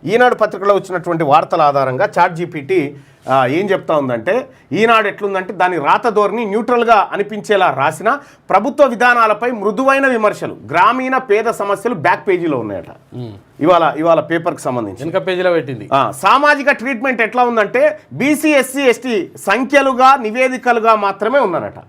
ఈనాడు పత్రికలో వచ్చినటువంటి వార్తల ఆధారంగా చాట్ జీపీటీ ఏం చెప్తా ఉందంటే, ఈనాడు ఎట్లుందంటే దాని రాత ధోరణి న్యూట్రల్గా అనిపించేలా రాసిన ప్రభుత్వ విధానాలపై మృదువైన విమర్శలు, గ్రామీణ పేద సమస్యలు బ్యాక్ పేజీలో ఉన్నాయట. ఇవాళ పేపర్కి సంబంధించి వెనక పేజీలో పెట్టింది. సామాజిక ట్రీట్మెంట్ ఎట్లా ఉందంటే బీసీ ఎస్సీ ఎస్టీ సంఖ్యలుగా నివేదికలుగా మాత్రమే ఉన్నారట.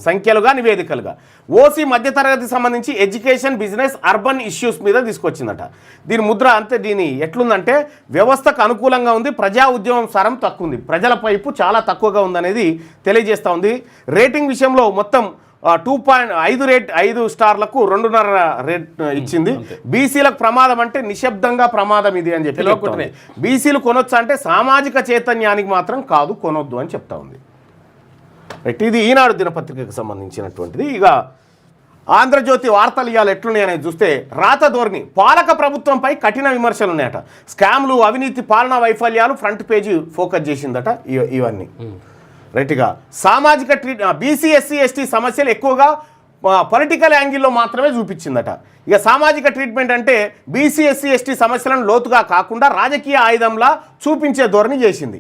సంఖ్యలుగా నివేదికలుగా ఓసీ మధ్యతరగతి సంబంధించి ఎడ్యుకేషన్, బిజినెస్, అర్బన్ ఇష్యూస్ మీద తీసుకొచ్చిందట. దీని ముద్ర అంతే. దీని ఎట్లుందంటే వ్యవస్థకు అనుకూలంగా ఉంది, ప్రజా ఉద్యమం సారం తక్కువ ఉంది, ప్రజల వైపు చాలా తక్కువగా ఉందనేది తెలియజేస్తూ ఉంది. రేటింగ్ విషయంలో మొత్తం 2.5 స్టార్లకు 2.5 రేట్ ఇచ్చింది. బీసీలకు ప్రమాదం అంటే నిశ్శబ్దంగా ప్రమాదం ఇది అని చెప్పి, బీసీలు కొనొచ్చా అంటే సామాజిక చైతన్యానికి మాత్రం కాదు, కొనొద్దు అని చెప్తా ఉంది. రైట్, ఇది ఈనాడు దినపత్రికకు సంబంధించినటువంటిది. ఇక ఆంధ్రజ్యోతి వార్తలు ఇవాళ ఎట్లున్నాయనేది చూస్తే రాత ధోరణి, పాలక ప్రభుత్వంపై కఠిన విమర్శలు ఉన్నాయట. స్కామ్లు, అవినీతి, పాలనా వైఫల్యాలు ఫ్రంట్ పేజీ ఫోకస్ చేసిందట. ఇవన్నీ రైట్గా సామాజిక బీసీ ఎస్సీ ఎస్టీ సమస్యలు ఎక్కువగా పొలిటికల్ యాంగిల్లో మాత్రమే చూపించిందట. ఇక సామాజిక ట్రీట్మెంట్ అంటే బీసీ ఎస్సీ ఎస్టీ సమస్యలను లోతుగా కాకుండా రాజకీయ ఆయుధంలా చూపించే ధోరణి చేసింది.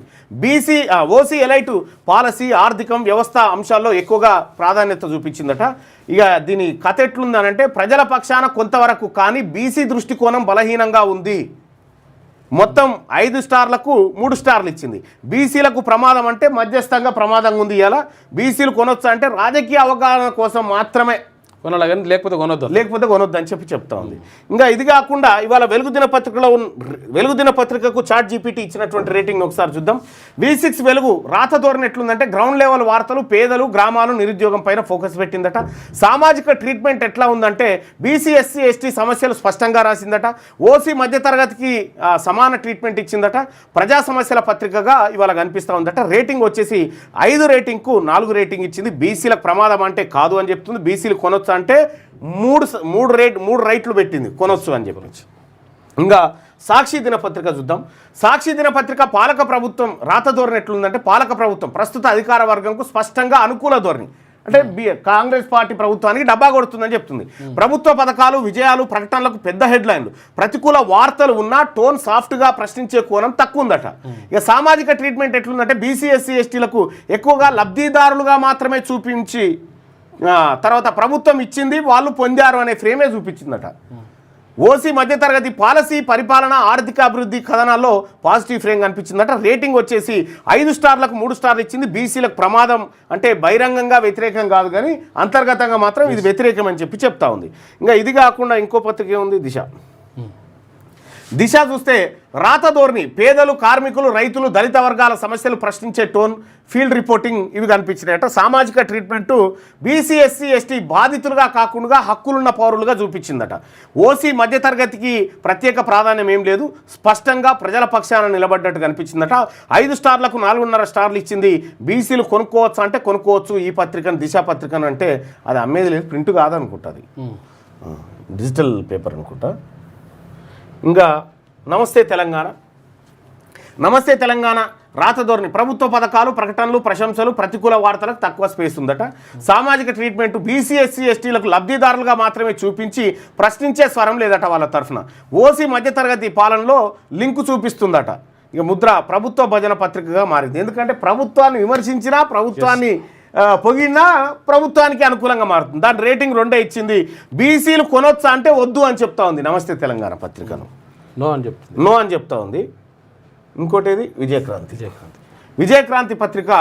ఓసీ ఎలైట్ పాలసీ, ఆర్థికం, వ్యవస్థ అంశాల్లో ఎక్కువగా ప్రాధాన్యత చూపించిందట. ఇక దీని కథ ఎట్లుందనంటే ప్రజల పక్షాన కొంతవరకు కానీ బీసీ దృష్టికోణం బలహీనంగా ఉంది. మొత్తం 5 స్టార్లకు 3 స్టార్లు ఇచ్చింది. బీసీలకు ప్రమాదం అంటే మధ్యస్థంగా ప్రమాదంగా ఉంది. ఇలా బీసీలు కొనొచ్చా అంటే రాజకీయ అవగాహన కోసం మాత్రమే కొనాలి, కానీ లేకపోతే కొనొద్దు అని చెప్తా ఉంది. ఇంకా ఇది కాకుండా ఇవాళ వెలుగు దినపత్రికకు చాట్ జీపీటీ ఇచ్చినటువంటి రేటింగ్ ఒకసారి చూద్దాం. V6 వెలుగు రాత ధోరణి ఎట్లుందంటే గ్రౌండ్ లెవెల్ వార్తలు, పేదలు, గ్రామాలు, నిరుద్యోగం పైన ఫోకస్ పెట్టిందట. సామాజిక ట్రీట్మెంట్ ఎట్లా ఉందంటే బీసీ ఎస్సీ ఎస్టీ సమస్యలు స్పష్టంగా రాసిందట. ఓసీ మధ్యతరగతికి సమాన ట్రీట్మెంట్ ఇచ్చిందట. ప్రజా సమస్యల పత్రికగా ఇవాళ కనిపిస్తూ ఉందట. రేటింగ్ వచ్చేసి 5 రేటింగ్కు 4 రేటింగ్ ఇచ్చింది. బీసీలకు ప్రమాదం అంటే కాదు అని చెప్తుంది. బీసీలు కొనొచ్చు అంటే 3 రైట్లు పెట్టింది, కొనొచ్చు అని చెప్పవచ్చు. ఇంకా సాక్షి దినపత్రిక చూద్దాం. సాక్షి దినపత్రిక పాలక ప్రభుత్వం రాత ధోరణి ఎట్లుందంటే పాలక ప్రభుత్వం ప్రస్తుత అధికార వర్గంకు స్పష్టంగా అనుకూల ధోరణి, అంటే కాంగ్రెస్ పార్టీ ప్రభుత్వానికి డబ్బా కొడుతుందని చెప్తుంది. ప్రభుత్వ పథకాలు, విజయాలు, ప్రకటనలకు పెద్ద హెడ్లైన్లు, ప్రతికూల వార్తలు ఉన్నా టోన్ సాఫ్ట్గా ప్రశ్నించే కోణం తక్కువ ఉందట. ఇక సామాజిక ట్రీట్మెంట్ ఎట్లుందంటే బీసీ ఎస్సీ ఎస్టీలకు ఎక్కువగా లబ్ధిదారులుగా మాత్రమే చూపించి తర్వాత ప్రభుత్వం ఇచ్చింది, వాళ్ళు పొందారు అనే ఫ్రేమే చూపించిందట. ఓసీ మధ్యతరగతి పాలసీ, పరిపాలన, ఆర్థిక అభివృద్ధి కథనాల్లో పాజిటివ్ ఫ్రేమ్ కనిపించిందట. రేటింగ్ వచ్చేసి 5 స్టార్లకు 3 స్టార్లు ఇచ్చింది. బీసీలకు ప్రమాదం అంటే బహిరంగంగా వ్యతిరేకం కాదు, కానీ అంతర్గతంగా మాత్రం ఇది వ్యతిరేకం అని చెప్తా ఉంది. ఇంకా ఇది కాకుండా ఇంకో పత్రిక ఉంది దిశ చూస్తే రాత ధోరణి, పేదలు, కార్మికులు, రైతులు, దళిత వర్గాల సమస్యలు ప్రశ్నించే టోన్, ఫీల్డ్ రిపోర్టింగ్ ఇవి కనిపించినాయట. సామాజిక ట్రీట్మెంటు బీసీ ఎస్సీ ఎస్టీ బాధితులుగా కాకుండా హక్కులున్న పౌరులుగా చూపించిందట. ఓసీ మధ్యతరగతికి ప్రత్యేక ప్రాధాన్యం ఏం లేదు, స్పష్టంగా ప్రజల పక్షాన నిలబడ్డట్టు కనిపించిందట. 5 స్టార్లకు 4.5 స్టార్లు ఇచ్చింది. బీసీలు కొనుక్కోవచ్చు అంటే కొనుక్కోవచ్చు ఈ పత్రికను, దిశ పత్రికను. అంటే అది అమ్మేది లేదు, ప్రింట్ కాదనుకుంటుంది, డిజిటల్ పేపర్ అనుకుంటా. ఇంకా నమస్తే తెలంగాణ రాత ధోరణి, ప్రభుత్వ పథకాలు, ప్రకటనలు, ప్రశంసలు, ప్రతికూల వార్తలకు తక్కువ స్పేస్ ఉందట. సామాజిక ట్రీట్మెంట్ బీసీ ఎస్సీ ఎస్టీలకు లబ్ధిదారులుగా మాత్రమే చూపించి ప్రశ్నించే స్వరం లేదట వాళ్ళ తరఫున. ఓసీ మధ్యతరగతి పాలనలో లింకు చూపిస్తుందట. ఇక ముద్ర ప్రభుత్వ భజన పత్రికగా మారింది. ఎందుకంటే ప్రభుత్వాన్ని విమర్శించినా, ప్రభుత్వాన్ని పొగిడినా ప్రభుత్వానికి అనుకూలంగా మారుతుంది. దాని రేటింగ్ 2 ఇచ్చింది. బీసీలు కొనొచ్చా అంటే వద్దు అని చెప్తా ఉంది నమస్తే తెలంగాణ పత్రికను, నో అని చెప్తా ఉంది. ఇంకోటి ఏది విజయక్రాంతి పత్రిక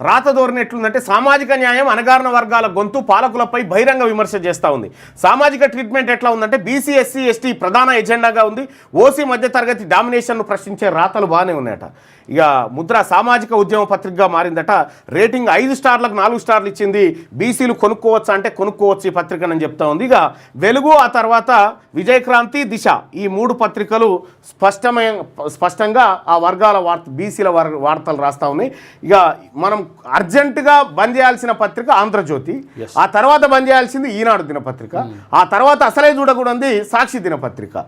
రాత ధోరణి ఎట్లుందంటే సామాజిక న్యాయం, అణగారిన వర్గాల గొంతు, పాలకులపై బహిరంగ విమర్శ చేస్తూ ఉంది. సామాజిక ట్రీట్మెంట్ ఎట్లా ఉందంటే బీసీ ఎస్సీ ఎస్టీ ప్రధాన ఎజెండాగా ఉంది. ఓసీ మధ్యతరగతి డామినేషన్ను ప్రశ్నించే రాతలు బాగానే ఉన్నాయట. ఇక ముద్ర సామాజిక ఉద్యమ పత్రికగా మారిందట. రేటింగ్ 5 స్టార్లకు 4 స్టార్లు ఇచ్చింది. బీసీలు కొనుక్కోవచ్చు అంటే కొనుక్కోవచ్చు ఈ పత్రికనని చెప్తా ఉంది. ఇక వెలుగు, ఆ తర్వాత విజయక్రాంతి, దిశ ఈ 3 పత్రికలు స్పష్టంగా ఆ వర్గాల బీసీల వార్తలు రాస్తా ఉన్నాయి. ఇక మనం అర్జెంటుగా బంద్ చేయాల్సిన పత్రిక ఆంధ్రజ్యోతి, ఆ తర్వాత బంద్ చేయాల్సింది ఈనాడు దినపత్రిక, ఆ తర్వాత అసలే చూడకూడదు సాక్షి దినపత్రిక.